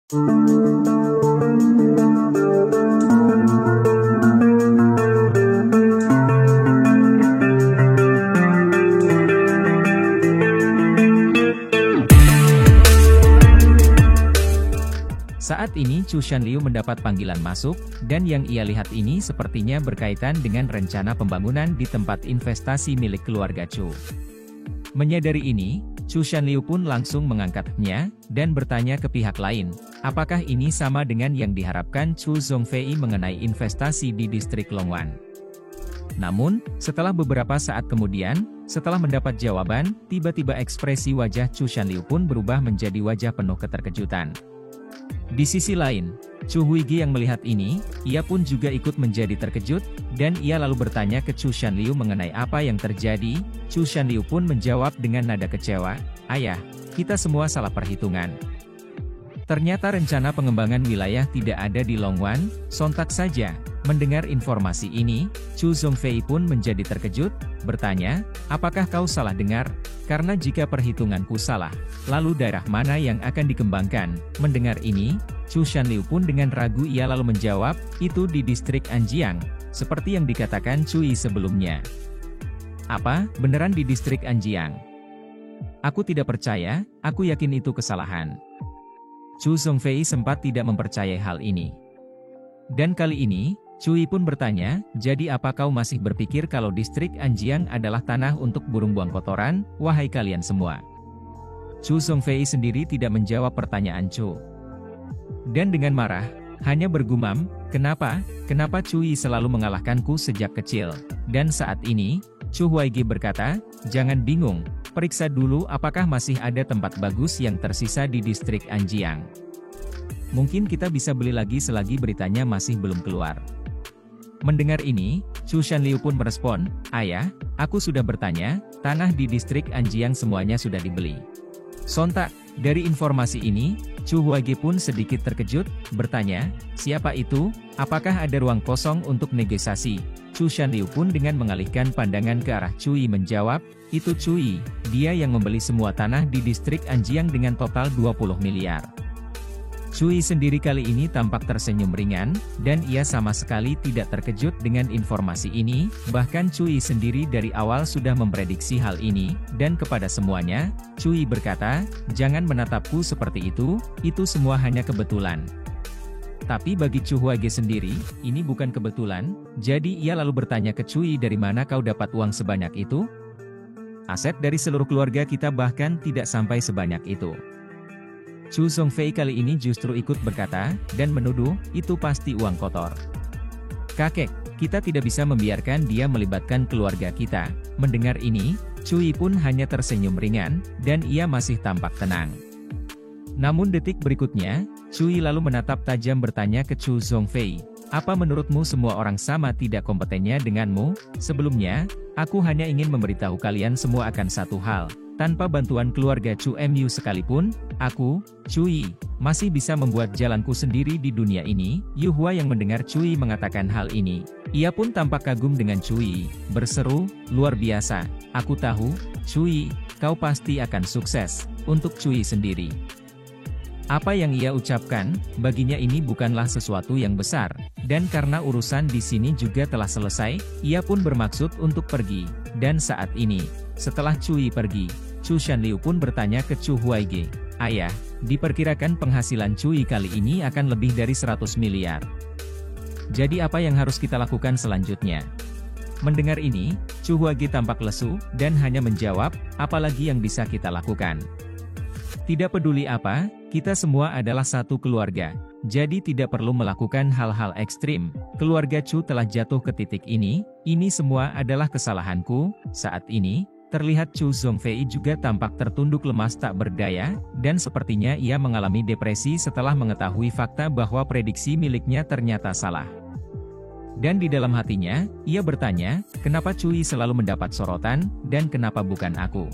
Saat ini Chu Shanliu mendapat panggilan masuk, dan yang ia lihat ini sepertinya berkaitan dengan rencana pembangunan di tempat investasi milik keluarga Chu. Menyadari ini, Chu Shanliu pun langsung mengangkatnya, dan bertanya ke pihak lain, apakah ini sama dengan yang diharapkan Chu Zhongfei mengenai investasi di distrik Longwan. Namun, setelah beberapa saat kemudian, setelah mendapat jawaban, tiba-tiba ekspresi wajah Chu Shanliu pun berubah menjadi wajah penuh keterkejutan. Di sisi lain, Chu Huigi yang melihat ini, ia pun juga ikut menjadi terkejut, dan ia lalu bertanya ke Chu Shanliu mengenai apa yang terjadi. Chu Shanliu pun menjawab dengan nada kecewa, "Ayah, kita semua salah perhitungan. Ternyata rencana pengembangan wilayah tidak ada di Longwan." Sontak saja, mendengar informasi ini, Chu Zhongfei pun menjadi terkejut, bertanya, "Apakah kau salah dengar? Karena jika perhitunganku salah, lalu daerah mana yang akan dikembangkan?" Mendengar ini, Chu Shanliu pun dengan ragu ia lalu menjawab, "Itu di distrik Anjiang, seperti yang dikatakan Cui sebelumnya." "Apa, beneran di distrik Anjiang?" "Aku tidak percaya, aku yakin itu kesalahan." Chu Zhongfei sempat tidak mempercayai hal ini. Dan kali ini, Cui pun bertanya, "Jadi apa kau masih berpikir kalau distrik Anjiang adalah tanah untuk burung buang kotoran, wahai kalian semua?" Chu Zhongfei sendiri tidak menjawab pertanyaan Chu. Dan dengan marah, hanya bergumam, Kenapa Cui selalu mengalahkanku sejak kecil?" Dan saat ini, Chu Huaigi berkata, "Jangan bingung, periksa dulu apakah masih ada tempat bagus yang tersisa di distrik Anjiang. Mungkin kita bisa beli lagi selagi beritanya masih belum keluar." Mendengar ini, Chu Shanliu pun merespon, "Ayah, aku sudah bertanya, tanah di distrik Anjiang semuanya sudah dibeli." Sontak, dari informasi ini, Chu Huaigi pun sedikit terkejut, bertanya, "Siapa itu? Apakah ada ruang kosong untuk negosiasi?" Chu Shanliu pun dengan mengalihkan pandangan ke arah Cui menjawab, "Itu Cui, dia yang membeli semua tanah di distrik Anjiang dengan total 20 miliar. Cui sendiri kali ini tampak tersenyum ringan, dan ia sama sekali tidak terkejut dengan informasi ini, bahkan Cui sendiri dari awal sudah memprediksi hal ini, dan kepada semuanya, Cui berkata, "Jangan menatapku seperti itu semua hanya kebetulan." Tapi bagi Chu Huaigi sendiri, ini bukan kebetulan, jadi ia lalu bertanya ke Cui, "Dari mana kau dapat uang sebanyak itu? Aset dari seluruh keluarga kita bahkan tidak sampai sebanyak itu." Chu Zhongfei kali ini justru ikut berkata, dan menuduh, "Itu pasti uang kotor. Kakek, kita tidak bisa membiarkan dia melibatkan keluarga kita." Mendengar ini, Cui pun hanya tersenyum ringan, dan ia masih tampak tenang. Namun detik berikutnya, Cui lalu menatap tajam bertanya ke Chu Zhongfei, "Apa menurutmu semua orang sama tidak kompetennya denganmu? Sebelumnya, aku hanya ingin memberitahu kalian semua akan satu hal. Tanpa bantuan keluarga Chu Mu sekalipun, aku, Cui, masih bisa membuat jalanku sendiri di dunia ini." Yu Hua yang mendengar Cui mengatakan hal ini, ia pun tampak kagum dengan Cui, berseru, "Luar biasa, aku tahu, Cui, kau pasti akan sukses." Untuk Cui sendiri, apa yang ia ucapkan, baginya ini bukanlah sesuatu yang besar, dan karena urusan di sini juga telah selesai, ia pun bermaksud untuk pergi. Dan saat ini, setelah Cui pergi, Chu Shanliu pun bertanya ke Chu Huaigi, "Ayah, diperkirakan penghasilan Cui kali ini akan lebih dari 100 miliar. Jadi apa yang harus kita lakukan selanjutnya?" Mendengar ini, Chu Huaigi tampak lesu, dan hanya menjawab, "Apalagi yang bisa kita lakukan? Tidak peduli apa, kita semua adalah satu keluarga, jadi tidak perlu melakukan hal-hal ekstrim. Keluarga Chu telah jatuh ke titik ini semua adalah kesalahanku." Saat ini, terlihat Chu Zhongfei juga tampak tertunduk lemas tak berdaya, dan sepertinya ia mengalami depresi setelah mengetahui fakta bahwa prediksi miliknya ternyata salah. Dan di dalam hatinya, ia bertanya, "Kenapa Cui selalu mendapat sorotan, dan kenapa bukan aku?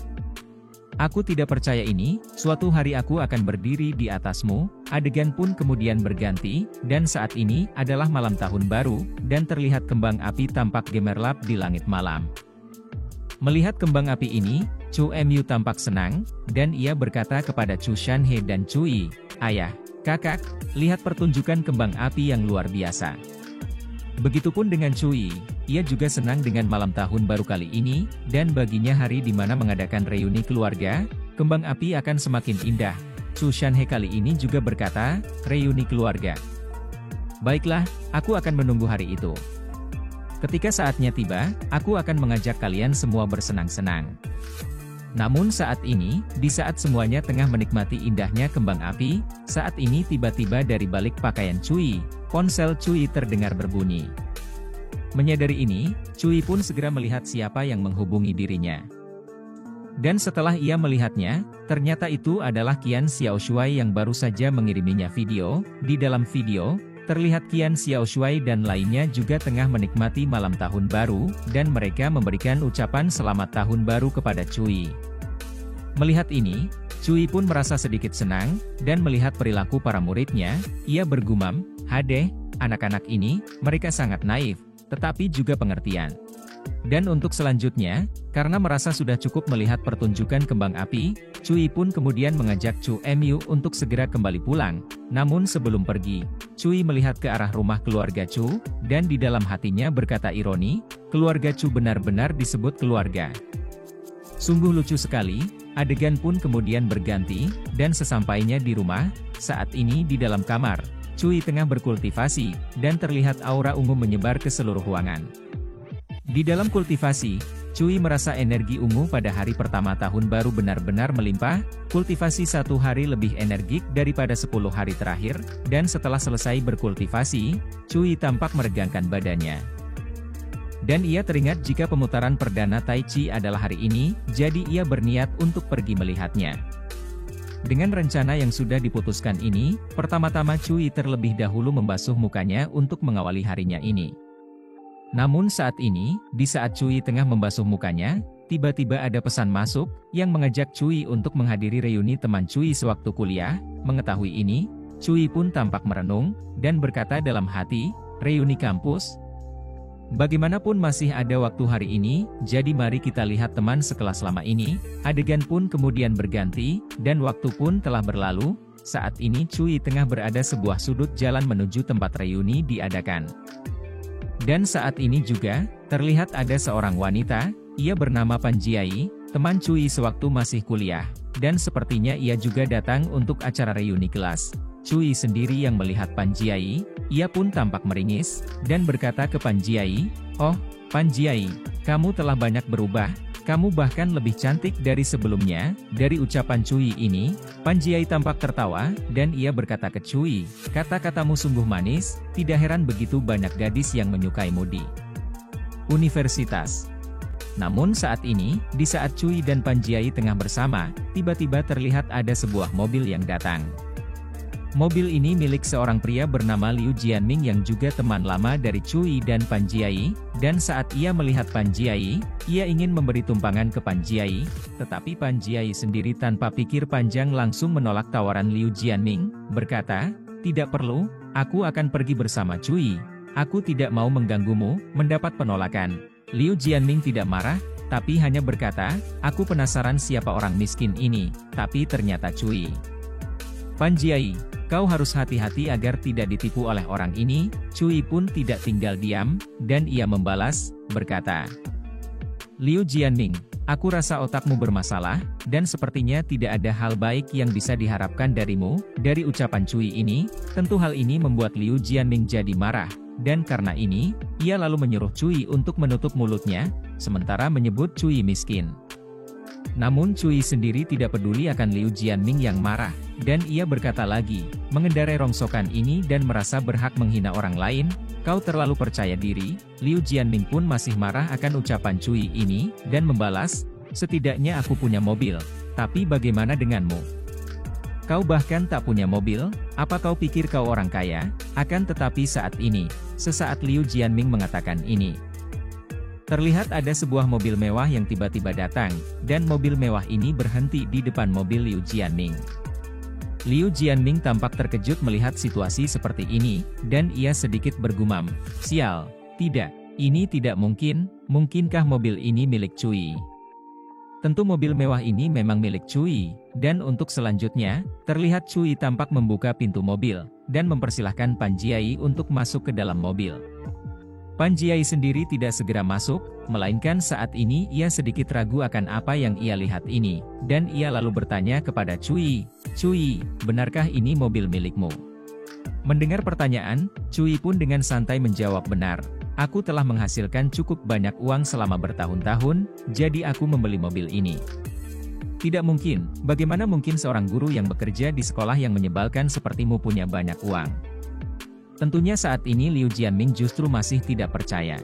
Aku tidak percaya ini, suatu hari aku akan berdiri di atasmu." Adegan pun kemudian berganti, dan saat ini adalah malam tahun baru, dan terlihat kembang api tampak gemerlap di langit malam. Melihat kembang api ini, Chu Mu tampak senang, dan ia berkata kepada Chu Shanhe dan Cui, "Ayah, Kakak, lihat pertunjukan kembang api yang luar biasa. Begitupun dengan Cui, ia juga senang dengan malam tahun baru kali ini, dan baginya hari di mana mengadakan reuni keluarga, kembang api akan semakin indah. Chu Shanhe kali ini juga berkata, reuni keluarga. Baiklah, aku akan menunggu hari itu. Ketika saatnya tiba, aku akan mengajak kalian semua bersenang-senang. Namun saat ini, di saat semuanya tengah menikmati indahnya kembang api, saat ini tiba-tiba dari balik pakaian Cui, ponsel Cui terdengar berbunyi. Menyadari ini, Cui pun segera melihat siapa yang menghubungi dirinya. Dan setelah ia melihatnya, ternyata itu adalah Qian Xiaoshuai yang baru saja mengiriminya video. Di dalam video, terlihat Qian Xiaoshuai dan lainnya juga tengah menikmati malam tahun baru, dan mereka memberikan ucapan selamat tahun baru kepada Cui. Melihat ini, Cui pun merasa sedikit senang, dan melihat perilaku para muridnya, ia bergumam, "Hadeh, anak-anak ini, mereka sangat naif, tetapi juga pengertian." Dan untuk selanjutnya, karena merasa sudah cukup melihat pertunjukan kembang api, Cui pun kemudian mengajak Chu Mu untuk segera kembali pulang. Namun sebelum pergi, Cui melihat ke arah rumah keluarga Chu, dan di dalam hatinya berkata ironi, keluarga Chu benar-benar disebut keluarga. Sungguh lucu sekali, adegan pun kemudian berganti, dan sesampainya di rumah, saat ini di dalam kamar, Cui tengah berkultivasi, dan terlihat aura ungu menyebar ke seluruh ruangan. Di dalam kultivasi, Cui merasa energi ungu pada hari pertama tahun baru benar-benar melimpah, kultivasi 1 hari lebih energik daripada 10 hari terakhir, dan setelah selesai berkultivasi, Cui tampak meregangkan badannya. Dan ia teringat jika pemutaran perdana Tai Chi adalah hari ini, jadi ia berniat untuk pergi melihatnya. Dengan rencana yang sudah diputuskan ini, pertama-tama Cui terlebih dahulu membasuh mukanya untuk mengawali harinya ini. Namun saat ini, di saat Cui tengah membasuh mukanya, tiba-tiba ada pesan masuk, yang mengajak Cui untuk menghadiri reuni teman Cui sewaktu kuliah. Mengetahui ini, Cui pun tampak merenung, dan berkata dalam hati, reuni kampus? Bagaimanapun masih ada waktu hari ini, jadi mari kita lihat teman sekelas lama ini. Adegan pun kemudian berganti, dan waktu pun telah berlalu. Saat ini Cui tengah berada sebuah sudut jalan menuju tempat reuni diadakan. Dan saat ini juga, terlihat ada seorang wanita, ia bernama Pan Jiai, teman Cui sewaktu masih kuliah, dan sepertinya ia juga datang untuk acara reuni kelas. Cui sendiri yang melihat Pan Jiai, ia pun tampak meringis, dan berkata ke Pan Jiai, "Oh, Pan Jiai, kamu telah banyak berubah, kamu bahkan lebih cantik dari sebelumnya." Dari ucapan Cui ini, Pan Jiai tampak tertawa, dan ia berkata ke Cui, "Kata-katamu sungguh manis, tidak heran begitu banyak gadis yang menyukaimu di universitas." Namun saat ini, di saat Cui dan Pan Jiai tengah bersama, tiba-tiba terlihat ada sebuah mobil yang datang. Mobil ini milik seorang pria bernama Liu Jianming yang juga teman lama dari Cui dan Pan Jiai, dan saat ia melihat Pan Jiai, ia ingin memberi tumpangan ke Pan Jiai, tetapi Pan Jiai sendiri tanpa pikir panjang langsung menolak tawaran Liu Jianming, berkata, "Tidak perlu, aku akan pergi bersama Cui, aku tidak mau mengganggumu." Mendapat penolakan, Liu Jianming tidak marah, tapi hanya berkata, "Aku penasaran siapa orang miskin ini," tapi ternyata Cui. "Pan Jiai, kau harus hati-hati agar tidak ditipu oleh orang ini." Cui pun tidak tinggal diam, dan ia membalas, berkata, "Liu Jianming, aku rasa otakmu bermasalah, dan sepertinya tidak ada hal baik yang bisa diharapkan darimu." Dari ucapan Cui ini, tentu hal ini membuat Liu Jianming jadi marah, dan karena ini, ia lalu menyuruh Cui untuk menutup mulutnya, sementara menyebut Cui miskin. Namun Cui sendiri tidak peduli akan Liu Jianming yang marah, dan ia berkata lagi, "Mengendarai rongsokan ini dan merasa berhak menghina orang lain, kau terlalu percaya diri." Liu Jianming pun masih marah akan ucapan Cui ini, dan membalas, "Setidaknya aku punya mobil, tapi bagaimana denganmu? Kau bahkan tak punya mobil, apa kau pikir kau orang kaya?" Akan tetapi saat ini, sesaat Liu Jianming mengatakan ini, terlihat ada sebuah mobil mewah yang tiba-tiba datang, dan mobil mewah ini berhenti di depan mobil Liu Jianming. Liu Jianming tampak terkejut melihat situasi seperti ini, dan ia sedikit bergumam, "Sial, tidak, ini tidak mungkin, mungkinkah mobil ini milik Cui?" Tentu mobil mewah ini memang milik Cui, dan untuk selanjutnya, terlihat Cui tampak membuka pintu mobil, dan mempersilahkan Pan Jiai untuk masuk ke dalam mobil. Pan Jiai sendiri tidak segera masuk, melainkan saat ini ia sedikit ragu akan apa yang ia lihat ini, dan ia lalu bertanya kepada Cui, "Cui, benarkah ini mobil milikmu?" Mendengar pertanyaan, Cui pun dengan santai menjawab, "Benar. Aku telah menghasilkan cukup banyak uang selama bertahun-tahun, jadi aku membeli mobil ini." "Tidak mungkin, bagaimana mungkin seorang guru yang bekerja di sekolah yang menyebalkan sepertimu punya banyak uang?" Tentunya saat ini Liu Jianming justru masih tidak percaya.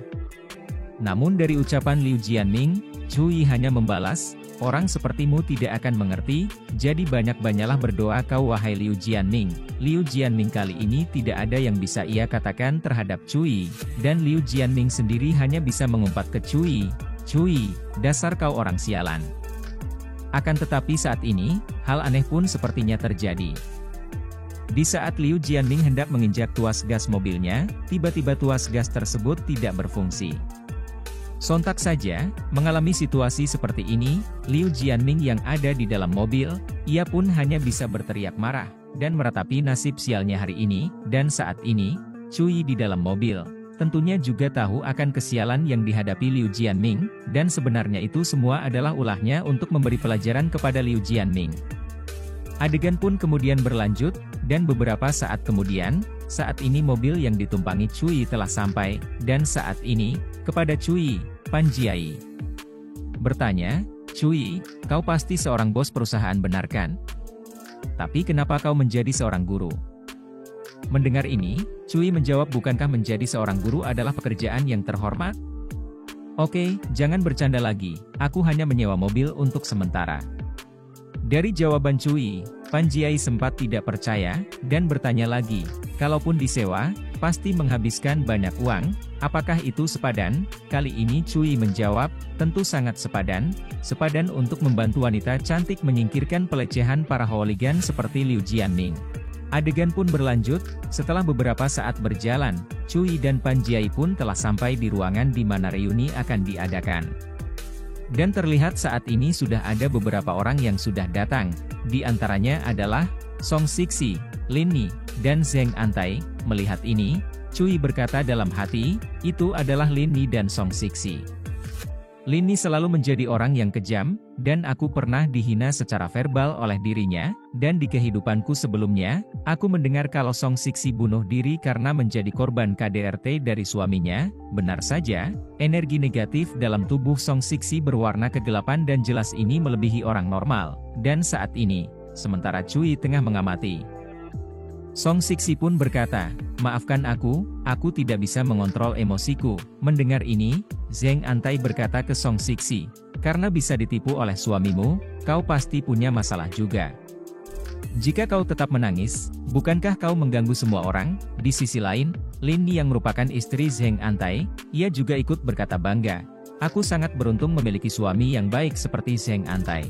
Namun dari ucapan Liu Jianming, Cui hanya membalas, "Orang sepertimu tidak akan mengerti, jadi banyak-banyaklah berdoa kau wahai Liu Jianming." Liu Jianming kali ini tidak ada yang bisa ia katakan terhadap Cui, dan Liu Jianming sendiri hanya bisa mengumpat ke Cui, "Cui, dasar kau orang sialan." Akan tetapi saat ini, hal aneh pun sepertinya terjadi. Di saat Liu Jianming hendak menginjak tuas gas mobilnya, tiba-tiba tuas gas tersebut tidak berfungsi. Sontak saja, mengalami situasi seperti ini, Liu Jianming yang ada di dalam mobil, ia pun hanya bisa berteriak marah, dan meratapi nasib sialnya hari ini, dan saat ini, Cui di dalam mobil, tentunya juga tahu akan kesialan yang dihadapi Liu Jianming, dan sebenarnya itu semua adalah ulahnya untuk memberi pelajaran kepada Liu Jianming. Adegan pun kemudian berlanjut, dan beberapa saat kemudian, saat ini mobil yang ditumpangi Cui telah sampai, dan saat ini, kepada Cui, Pan Jiai bertanya, "Cui, kau pasti seorang bos perusahaan benar kan? Tapi kenapa kau menjadi seorang guru?" Mendengar ini, Cui menjawab, "Bukankah menjadi seorang guru adalah pekerjaan yang terhormat? Oke, jangan bercanda lagi, aku hanya menyewa mobil untuk sementara." Dari jawaban Cui, Pan Jiai sempat tidak percaya, dan bertanya lagi, "Kalaupun disewa, pasti menghabiskan banyak uang, apakah itu sepadan?" Kali ini Cui menjawab, "Tentu sangat sepadan, sepadan untuk membantu wanita cantik menyingkirkan pelecehan para hooligan seperti Liu Jianming." Adegan pun berlanjut, setelah beberapa saat berjalan, Cui dan Pan Jiai pun telah sampai di ruangan di mana reuni akan diadakan. Dan terlihat saat ini sudah ada beberapa orang yang sudah datang, di antaranya adalah Song Sixi, Lin Ni, dan Zheng Antai. Melihat ini, Cui berkata dalam hati, "Itu adalah Lin Ni dan Song Sixi. Lin Ni selalu menjadi orang yang kejam, dan aku pernah dihina secara verbal oleh dirinya, dan di kehidupanku sebelumnya, aku mendengar kalau Song Sixi bunuh diri karena menjadi korban KDRT dari suaminya." Benar saja, energi negatif dalam tubuh Song Sixi berwarna kegelapan dan jelas ini melebihi orang normal, dan saat ini, sementara Cui tengah mengamati, Song Sixi pun berkata, "Maafkan aku tidak bisa mengontrol emosiku." Mendengar ini, Zheng Antai berkata ke Song Sixi, "Karena bisa ditipu oleh suamimu, kau pasti punya masalah juga. Jika kau tetap menangis, bukankah kau mengganggu semua orang?" Di sisi lain, Lin Ni yang merupakan istri Zheng Antai, ia juga ikut berkata bangga, "Aku sangat beruntung memiliki suami yang baik seperti Zheng Antai."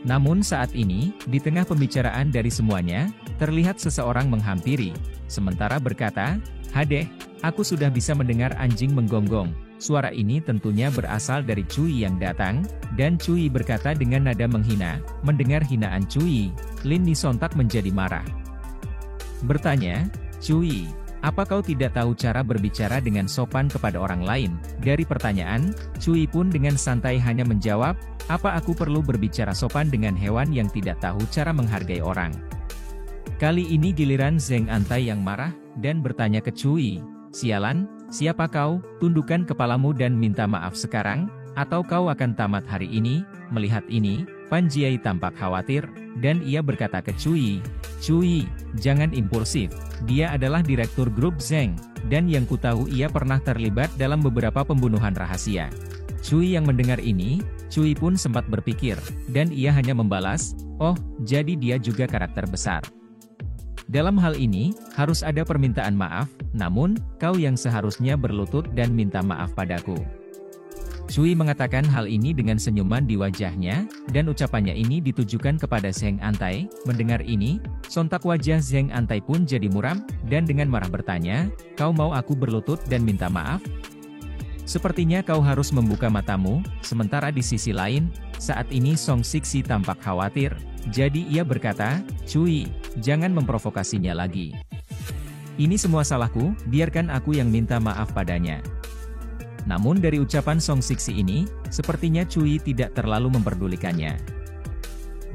Namun saat ini, di tengah pembicaraan dari semuanya, terlihat seseorang menghampiri, sementara berkata, "Hadeh, aku sudah bisa mendengar anjing menggonggong." Suara ini tentunya berasal dari Cui yang datang, dan Cui berkata dengan nada menghina. Mendengar hinaan Cui, Lin Ni sontak menjadi marah. Bertanya, "Cui, apa kau tidak tahu cara berbicara dengan sopan kepada orang lain?" Dari pertanyaan, Cui pun dengan santai hanya menjawab, "Apa aku perlu berbicara sopan dengan hewan yang tidak tahu cara menghargai orang?" Kali ini giliran Zheng Antai yang marah, dan bertanya ke Cui, "Sialan, siapa kau? Tundukkan kepalamu dan minta maaf sekarang, atau kau akan tamat hari ini." Melihat ini, Pan Jiai tampak khawatir, dan ia berkata ke Cui, "Cui, jangan impulsif, dia adalah direktur grup Zheng, dan yang kutahu ia pernah terlibat dalam beberapa pembunuhan rahasia." Cui yang mendengar ini, Cui pun sempat berpikir, dan ia hanya membalas, "Oh, jadi dia juga karakter besar. Dalam hal ini, harus ada permintaan maaf, namun, kau yang seharusnya berlutut dan minta maaf padaku." Cui mengatakan hal ini dengan senyuman di wajahnya, dan ucapannya ini ditujukan kepada Zheng Antai. Mendengar ini, sontak wajah Zheng Antai pun jadi muram, dan dengan marah bertanya, "Kau mau aku berlutut dan minta maaf?" Sepertinya kau harus membuka matamu." Sementara di sisi lain, saat ini Song Sixi tampak khawatir. Jadi ia berkata, "Cui, jangan memprovokasinya lagi. Ini semua salahku, biarkan aku yang minta maaf padanya." Namun dari ucapan Song Sixi ini, sepertinya Cui tidak terlalu memperdulikannya.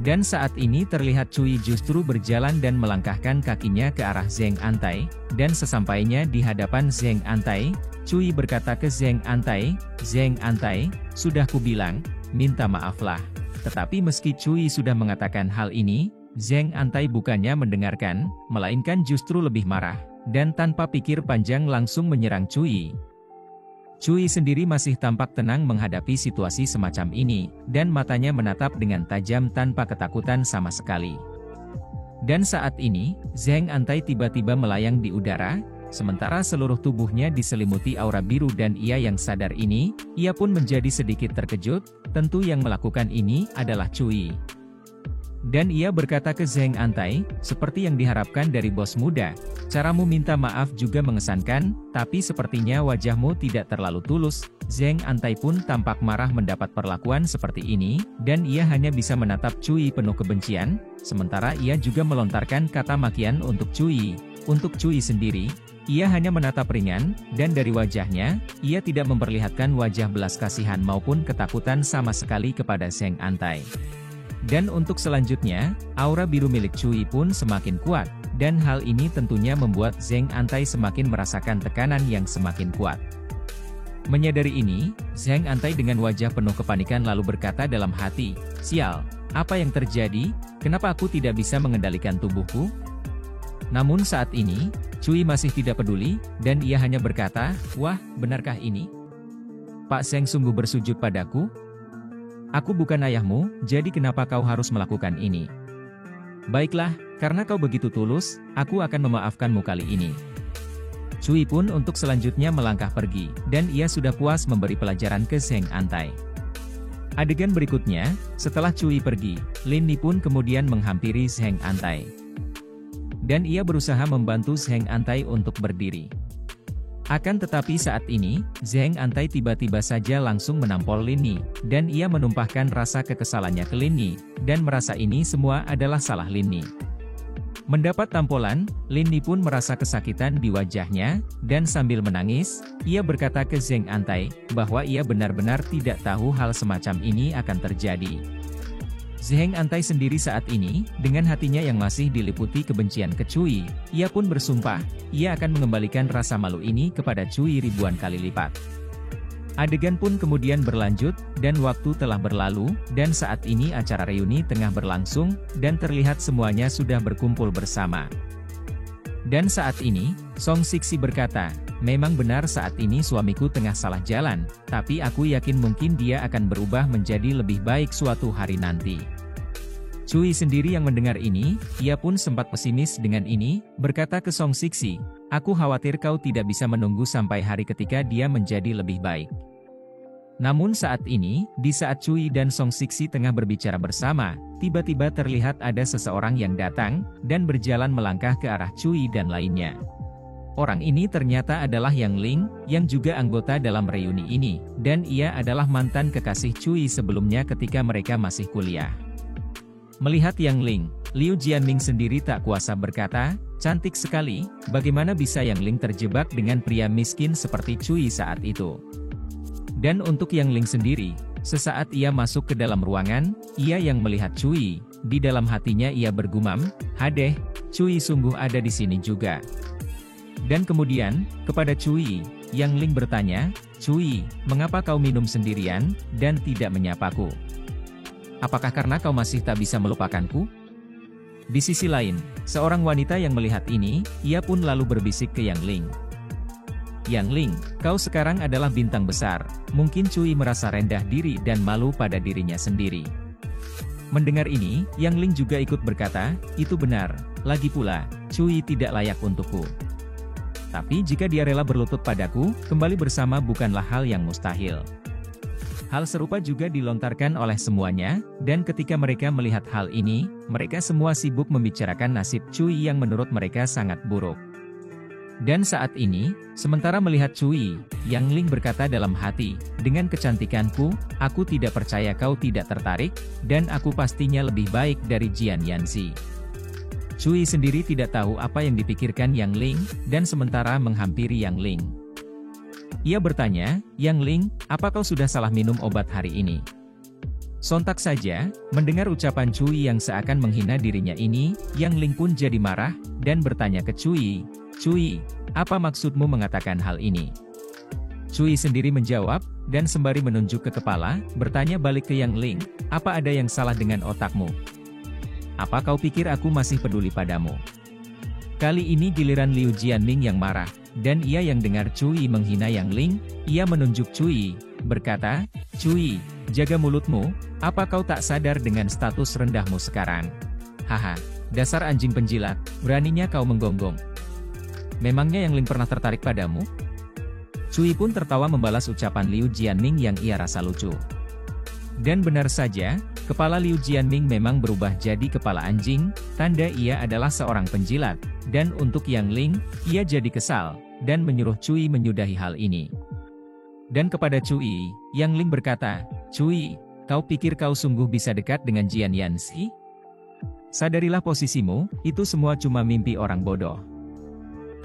Dan saat ini terlihat Cui justru berjalan dan melangkahkan kakinya ke arah Zheng Antai, dan sesampainya di hadapan Zheng Antai, Cui berkata ke Zheng Antai, "Zheng Antai, sudah kubilang, minta maaflah." Tetapi meski Cui sudah mengatakan hal ini, Zheng Antai bukannya mendengarkan, melainkan justru lebih marah, dan tanpa pikir panjang langsung menyerang Cui. Cui sendiri masih tampak tenang menghadapi situasi semacam ini, dan matanya menatap dengan tajam tanpa ketakutan sama sekali. Dan saat ini, Zheng Antai tiba-tiba melayang di udara, sementara seluruh tubuhnya diselimuti aura biru dan ia yang sadar ini, ia pun menjadi sedikit terkejut, tentu yang melakukan ini adalah Cui. Dan ia berkata ke Zheng Antai, "Seperti yang diharapkan dari bos muda, caramu minta maaf juga mengesankan, tapi sepertinya wajahmu tidak terlalu tulus." Zheng Antai pun tampak marah mendapat perlakuan seperti ini, dan ia hanya bisa menatap Cui penuh kebencian, sementara ia juga melontarkan kata makian untuk Cui. Untuk Cui sendiri, ia hanya menatap ringan, dan dari wajahnya, ia tidak memperlihatkan wajah belas kasihan maupun ketakutan sama sekali kepada Zheng Antai. Dan untuk selanjutnya, aura biru milik Cui pun semakin kuat, dan hal ini tentunya membuat Zheng Antai semakin merasakan tekanan yang semakin kuat. Menyadari ini, Zheng Antai dengan wajah penuh kepanikan lalu berkata dalam hati, "Sial, apa yang terjadi? Kenapa aku tidak bisa mengendalikan tubuhku?" Namun saat ini, Cui masih tidak peduli, dan ia hanya berkata, "Wah, benarkah ini? Pak Zheng sungguh bersujud padaku? Aku bukan ayahmu, jadi kenapa kau harus melakukan ini? Baiklah, karena kau begitu tulus, aku akan memaafkanmu kali ini." Cui pun untuk selanjutnya melangkah pergi, dan ia sudah puas memberi pelajaran ke Zheng Antai. Adegan berikutnya, setelah Cui pergi, Lin Ni pun kemudian menghampiri Zheng Antai. Dan ia berusaha membantu Zheng Antai untuk berdiri. Akan tetapi saat ini, Zheng Antai tiba-tiba saja langsung menampol Lin Ni, dan ia menumpahkan rasa kekesalannya ke Lin Ni, dan merasa ini semua adalah salah Lin Ni. Mendapat tampolan, Lin Ni pun merasa kesakitan di wajahnya, dan sambil menangis, ia berkata ke Zheng Antai, bahwa ia benar-benar tidak tahu hal semacam ini akan terjadi. Zheng Antai sendiri saat ini, dengan hatinya yang masih diliputi kebencian ke Cui, ia pun bersumpah, ia akan mengembalikan rasa malu ini kepada Cui ribuan kali lipat. Adegan pun kemudian berlanjut, dan waktu telah berlalu, dan saat ini acara reuni tengah berlangsung, dan terlihat semuanya sudah berkumpul bersama. Dan saat ini, Song Sixi berkata, "Memang benar saat ini suamiku tengah salah jalan, tapi aku yakin mungkin dia akan berubah menjadi lebih baik suatu hari nanti." Cui sendiri yang mendengar ini, ia pun sempat pesimis dengan ini, berkata ke Song Sixi, "Aku khawatir kau tidak bisa menunggu sampai hari ketika dia menjadi lebih baik." Namun saat ini, di saat Cui dan Song Sixi tengah berbicara bersama, tiba-tiba terlihat ada seseorang yang datang, dan berjalan melangkah ke arah Cui dan lainnya. Orang ini ternyata adalah Yang Ling, yang juga anggota dalam reuni ini, dan ia adalah mantan kekasih Cui sebelumnya ketika mereka masih kuliah. Melihat Yang Ling, Liu Jianming sendiri tak kuasa berkata, "Cantik sekali, bagaimana bisa Yang Ling terjebak dengan pria miskin seperti Cui saat itu?" Dan untuk Yang Ling sendiri, sesaat ia masuk ke dalam ruangan, ia yang melihat Cui, di dalam hatinya ia bergumam, "Hadeh, Cui sungguh ada di sini juga." Dan kemudian, kepada Cui, Yang Ling bertanya, "Cui, mengapa kau minum sendirian, dan tidak menyapaku? Apakah karena kau masih tak bisa melupakanku?" Di sisi lain, seorang wanita yang melihat ini, ia pun lalu berbisik ke Yang Ling. "Yang Ling, kau sekarang adalah bintang besar." Mungkin Cui merasa rendah diri dan malu pada dirinya sendiri. Mendengar ini, Yang Ling juga ikut berkata, "Itu benar, lagi pula, Cui tidak layak untukku. Tapi jika dia rela berlutut padaku, kembali bersama bukanlah hal yang mustahil." Hal serupa juga dilontarkan oleh semuanya, dan ketika mereka melihat hal ini, mereka semua sibuk membicarakan nasib Cui yang menurut mereka sangat buruk. Dan saat ini, sementara melihat Cui, Yang Ling berkata dalam hati, dengan kecantikanku, aku tidak percaya kau tidak tertarik, dan aku pastinya lebih baik dari Jian Yanxi. Cui sendiri tidak tahu apa yang dipikirkan Yang Ling, dan sementara menghampiri Yang Ling. Ia bertanya, Yang Ling, apa kau sudah salah minum obat hari ini? Sontak saja, mendengar ucapan Cui yang seakan menghina dirinya ini, Yang Ling pun jadi marah, dan bertanya ke Cui, Cui, apa maksudmu mengatakan hal ini? Cui sendiri menjawab, dan sembari menunjuk ke kepala, bertanya balik ke Yang Ling, apa ada yang salah dengan otakmu? Apa kau pikir aku masih peduli padamu? Kali ini giliran Liu Jianming yang marah, dan ia yang dengar Cui menghina Yang Ling, ia menunjuk Cui, berkata, Cui, jaga mulutmu, apa kau tak sadar dengan status rendahmu sekarang? Haha, dasar anjing penjilat, beraninya kau menggonggong. Memangnya Yang Ling pernah tertarik padamu? Cui pun tertawa membalas ucapan Liu Jianming yang ia rasa lucu. Dan benar saja, kepala Liu Jianming memang berubah jadi kepala anjing, tanda ia adalah seorang penjilat, dan untuk Yang Ling, ia jadi kesal, dan menyuruh Cui menyudahi hal ini. Dan kepada Cui, Yang Ling berkata, Cui, kau pikir kau sungguh bisa dekat dengan Jian Yanxi? Sadarilah posisimu, itu semua cuma mimpi orang bodoh.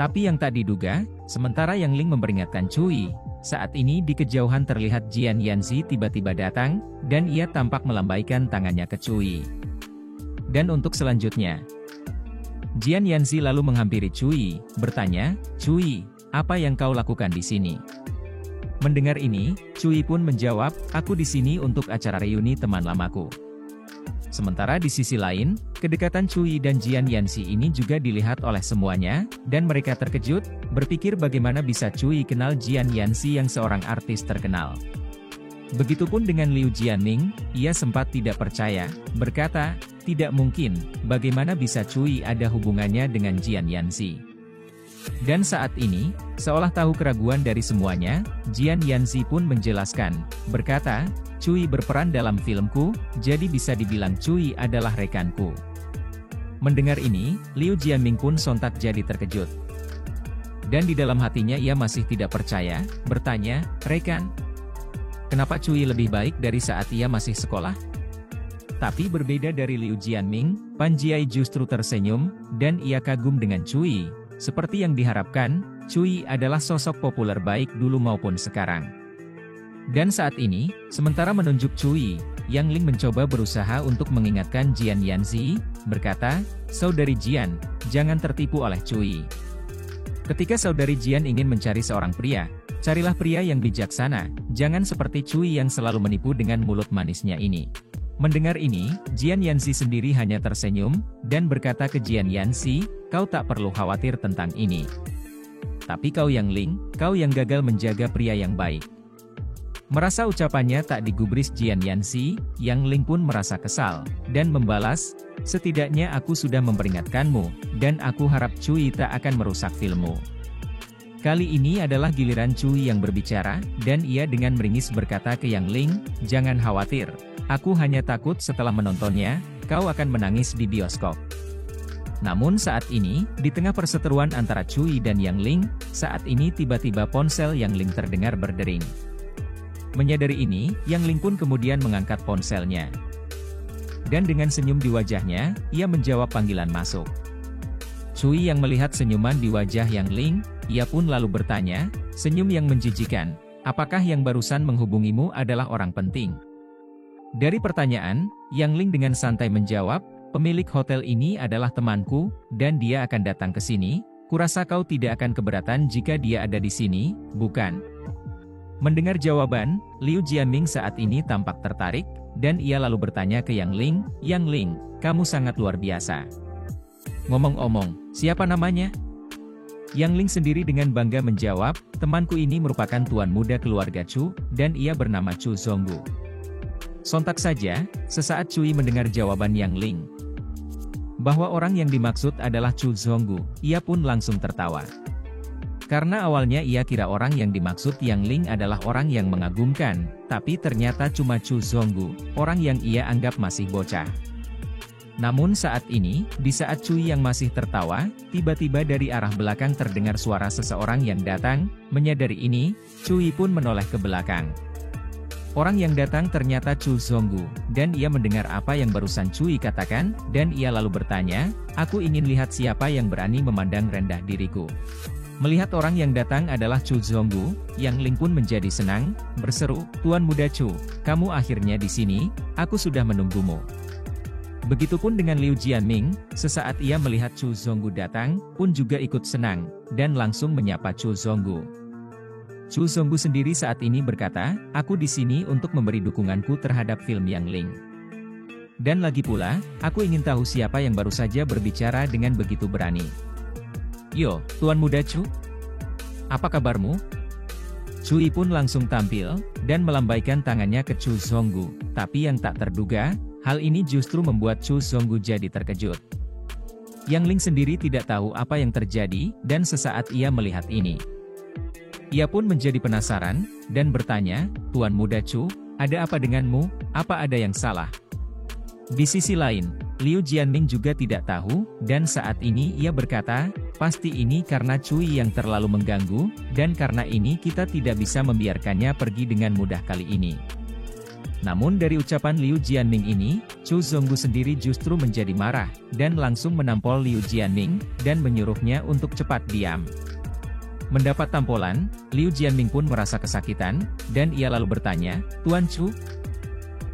Tapi yang tak diduga, sementara Yang Ling memperingatkan Cui, saat ini di kejauhan terlihat Jian Yanxi tiba-tiba datang, dan ia tampak melambaikan tangannya ke Cui. Dan untuk selanjutnya, Jian Yanxi lalu menghampiri Cui, bertanya, Cui, apa yang kau lakukan di sini? Mendengar ini, Cui pun menjawab, aku di sini untuk acara reuni teman lamaku. Sementara di sisi lain, kedekatan Cui dan Jian Yanxi ini juga dilihat oleh semuanya, dan mereka terkejut, berpikir bagaimana bisa Cui kenal Jian Yanxi yang seorang artis terkenal. Begitupun dengan Liu Jianming, ia sempat tidak percaya, berkata, tidak mungkin, bagaimana bisa Cui ada hubungannya dengan Jian Yanxi. Dan saat ini, seolah tahu keraguan dari semuanya, Jian Yanxi pun menjelaskan, berkata, Cui berperan dalam filmku, jadi bisa dibilang Cui adalah rekanku. Mendengar ini, Liu Jianming pun sontak jadi terkejut. Dan di dalam hatinya ia masih tidak percaya, bertanya, rekan? Kenapa Cui lebih baik dari saat ia masih sekolah? Tapi berbeda dari Liu Jianming, Pan Jiai justru tersenyum, dan ia kagum dengan Cui. Seperti yang diharapkan, Cui adalah sosok populer baik dulu maupun sekarang. Dan saat ini, sementara menunjuk Cui, Yang Ling mencoba berusaha untuk mengingatkan Jian Yanxi, berkata, Saudari Jian, jangan tertipu oleh Cui. Ketika Saudari Jian ingin mencari seorang pria, carilah pria yang bijaksana, jangan seperti Cui yang selalu menipu dengan mulut manisnya ini. Mendengar ini, Jian Yanxi sendiri hanya tersenyum, dan berkata ke Jian Yanxi, kau tak perlu khawatir tentang ini. Tapi kau Yang Ling, kau yang gagal menjaga pria yang baik. Merasa ucapannya tak digubris Jian Yanxi, Yang Ling pun merasa kesal, dan membalas, setidaknya aku sudah memperingatkanmu, dan aku harap Cui tak akan merusak filmmu. Kali ini adalah giliran Cui yang berbicara, dan ia dengan meringis berkata ke Yang Ling, jangan khawatir, aku hanya takut setelah menontonnya, kau akan menangis di bioskop. Namun saat ini, di tengah perseteruan antara Cui dan Yang Ling, saat ini tiba-tiba ponsel Yang Ling terdengar berdering. Menyadari ini, Yang Ling pun kemudian mengangkat ponselnya. Dan dengan senyum di wajahnya, ia menjawab panggilan masuk. Cui yang melihat senyuman di wajah Yang Ling, ia pun lalu bertanya, senyum yang menjijikan, apakah yang barusan menghubungimu adalah orang penting? Dari pertanyaan, Yang Ling dengan santai menjawab, pemilik hotel ini adalah temanku, dan dia akan datang ke sini, kurasa kau tidak akan keberatan jika dia ada di sini, bukan? Mendengar jawaban, Liu Jianming saat ini tampak tertarik, dan ia lalu bertanya ke Yang Ling, kamu sangat luar biasa. Ngomong-ngomong, siapa namanya? Yang Ling sendiri dengan bangga menjawab, temanku ini merupakan tuan muda keluarga Chu, dan ia bernama Chu Zonggu. Sontak saja, sesaat Cui mendengar jawaban Yang Ling, bahwa orang yang dimaksud adalah Chu Zonggu, ia pun langsung tertawa. Karena awalnya ia kira orang yang dimaksud Yang Ling adalah orang yang mengagumkan, tapi ternyata cuma Chu Zonggu, orang yang ia anggap masih bocah. Namun saat ini, di saat Cui yang masih tertawa, tiba-tiba dari arah belakang terdengar suara seseorang yang datang. Menyadari ini, Cui pun menoleh ke belakang. Orang yang datang ternyata Chu Zonggu, dan ia mendengar apa yang barusan Cui katakan, dan ia lalu bertanya, "Aku ingin lihat siapa yang berani memandang rendah diriku." Melihat orang yang datang adalah Chu Zonggu, Yang Ling pun menjadi senang, berseru, "Tuan Muda Chu, kamu akhirnya di sini, aku sudah menunggumu." Begitupun dengan Liu Jianming, sesaat ia melihat Chu Zonggu datang, pun juga ikut senang, dan langsung menyapa Chu Zonggu. Chu Zonggu sendiri saat ini berkata, "Aku di sini untuk memberi dukunganku terhadap film Yang Ling. Dan lagi pula, aku ingin tahu siapa yang baru saja berbicara dengan begitu berani." "Yo, Tuan Muda Chu? Apa kabarmu?" Cui pun langsung tampil, dan melambaikan tangannya ke Chu Zonggu, tapi yang tak terduga, hal ini justru membuat Chu Zonggu jadi terkejut. Yang Ling sendiri tidak tahu apa yang terjadi, dan sesaat ia melihat ini, ia pun menjadi penasaran, dan bertanya, "Tuan Muda Chu, ada apa denganmu? Apa ada yang salah?" Di sisi lain, Liu Jianming juga tidak tahu, dan saat ini ia berkata, "Pasti ini karena Cui yang terlalu mengganggu, dan karena ini kita tidak bisa membiarkannya pergi dengan mudah kali ini." Namun dari ucapan Liu Jianming ini, Chu Zonggu sendiri justru menjadi marah, dan langsung menampol Liu Jianming, dan menyuruhnya untuk cepat diam. Mendapat tampolan, Liu Jianming pun merasa kesakitan, dan ia lalu bertanya, "Tuan Chu,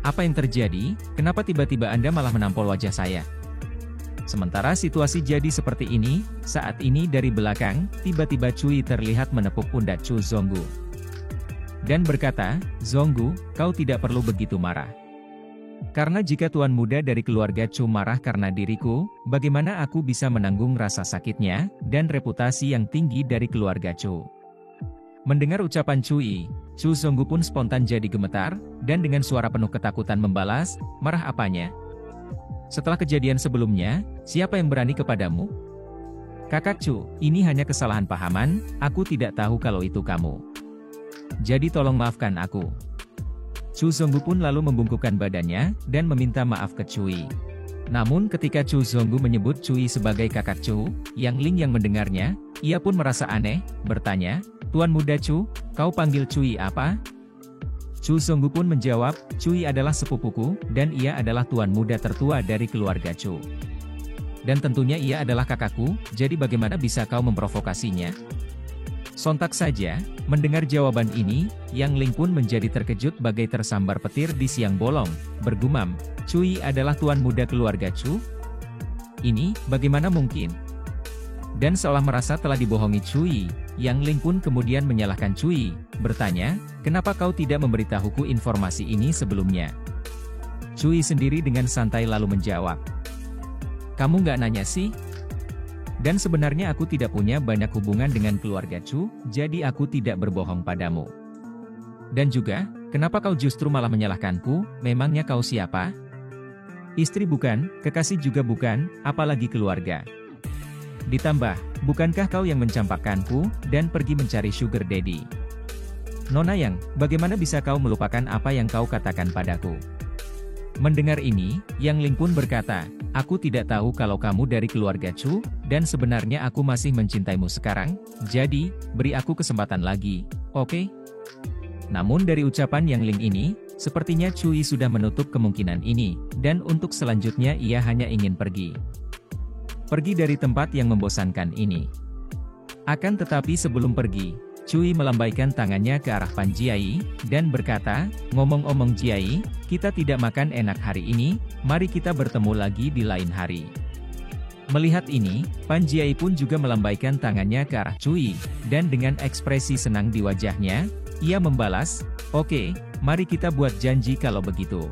apa yang terjadi? Kenapa tiba-tiba Anda malah menampol wajah saya?" Sementara situasi jadi seperti ini, saat ini dari belakang, tiba-tiba Cui terlihat menepuk pundak Chu Zonggu, dan berkata, "Zonggu, kau tidak perlu begitu marah. Karena jika tuan muda dari keluarga Chu marah karena diriku, bagaimana aku bisa menanggung rasa sakitnya, dan reputasi yang tinggi dari keluarga Chu?" Mendengar ucapan Cui, Chu Zonggu pun spontan jadi gemetar, dan dengan suara penuh ketakutan membalas, "Marah apanya? Setelah kejadian sebelumnya, siapa yang berani kepadamu?" "Kakak Chu, ini hanya kesalahan pahaman, aku tidak tahu kalau itu kamu. Jadi tolong maafkan aku." Chu Zonggu pun lalu membungkukkan badannya, dan meminta maaf ke Cui. Namun ketika Chu Zonggu menyebut Cui sebagai kakak Chu, Yang Ling yang mendengarnya, ia pun merasa aneh, bertanya, "Tuan Muda Chu, kau panggil Cui apa?" Chu Zonggu pun menjawab, "Cui adalah sepupuku, dan ia adalah tuan muda tertua dari keluarga Chu. Dan tentunya ia adalah kakakku, jadi bagaimana bisa kau memprovokasinya?" Sontak saja, mendengar jawaban ini, Yang Ling pun menjadi terkejut bagai tersambar petir di siang bolong, bergumam, "Cui adalah tuan muda keluarga Chu? Ini, bagaimana mungkin?" Dan seolah merasa telah dibohongi Cui, Yang Ling pun kemudian menyalahkan Cui, bertanya, "Kenapa kau tidak memberitahuku informasi ini sebelumnya?" Cui sendiri dengan santai lalu menjawab, "Kamu nggak nanya sih? Dan sebenarnya aku tidak punya banyak hubungan dengan keluarga Chu, jadi aku tidak berbohong padamu. Dan juga, kenapa kau justru malah menyalahkanku, memangnya kau siapa? Istri bukan, kekasih juga bukan, apalagi keluarga. Ditambah, bukankah kau yang mencampakkanku, dan pergi mencari sugar daddy? Nona Yang, bagaimana bisa kau melupakan apa yang kau katakan padaku?" Mendengar ini, Yang Ling pun berkata, "Aku tidak tahu kalau kamu dari keluarga Chu, dan sebenarnya aku masih mencintaimu sekarang, jadi, beri aku kesempatan lagi, oke?" Namun dari ucapan Yang Ling ini, sepertinya Cui sudah menutup kemungkinan ini, dan untuk selanjutnya ia hanya ingin pergi. Pergi dari tempat yang membosankan ini. Akan tetapi sebelum pergi, Cui melambaikan tangannya ke arah Pan Jiai, dan berkata, "Ngomong-ngomong Jiai, kita tidak makan enak hari ini, mari kita bertemu lagi di lain hari." Melihat ini, Pan Jiai pun juga melambaikan tangannya ke arah Cui, dan dengan ekspresi senang di wajahnya, ia membalas, "Oke, mari kita buat janji kalau begitu."